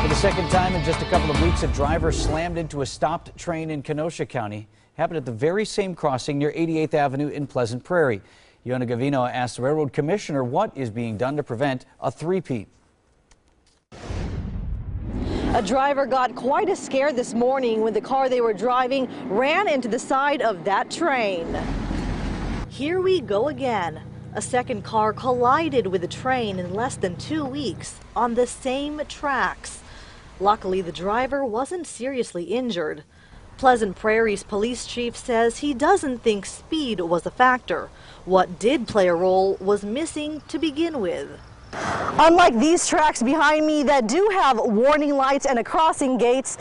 For the second time in just a couple of weeks, a driver slammed into a stopped train in Kenosha County. Happened at the very same crossing near 88th Avenue in Pleasant Prairie. Yona Gavino asked the railroad commissioner what is being done to prevent a three-peat. A driver got quite a scare this morning when the car they were driving ran into the side of that train. Here we go again. A second car collided with the train in less than 2 weeks on the same tracks. Luckily, the driver wasn't seriously injured. Pleasant Prairie's police chief says he doesn't think speed was a factor. What did play a role was missing to begin with. Unlike these tracks behind me that do have warning lights and a crossing gates,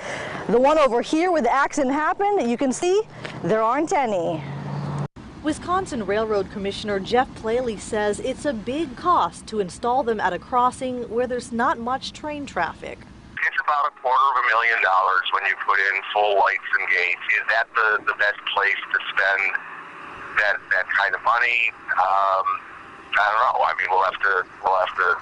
the one over here where the accident happened, you can see there aren't any. Wisconsin Railroad Commissioner Jeff Plaley says it's a big cost to install them at a crossing where there's not much train traffic. It's about $250,000 when you put in full lights and gates. Is that the best place to spend that kind of money? I don't know. I mean, we'll have to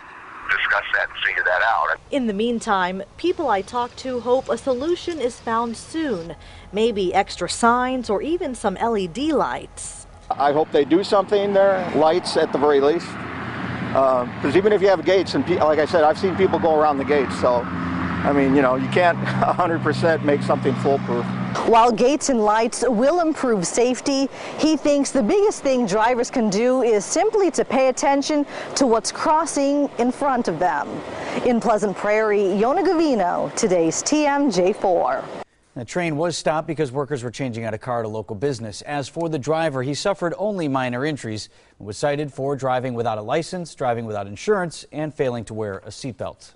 discuss that and figure that out. In the meantime, people I talked to hope a solution is found soon. Maybe extra signs or even some LED lights. I hope they do something there, lights at the very least. Because even if you have gates, and like I said, I've seen people go around the gates, so I mean, you know, you can't 100% make something foolproof. While gates and lights will improve safety, he thinks the biggest thing drivers can do is simply to pay attention to what's crossing in front of them. In Pleasant Prairie, Yona Gavino, today's TMJ4. The train was stopped because workers were changing out a car at a local business. As for the driver, he suffered only minor injuries and was cited for driving without a license, driving without insurance, and failing to wear a seatbelt.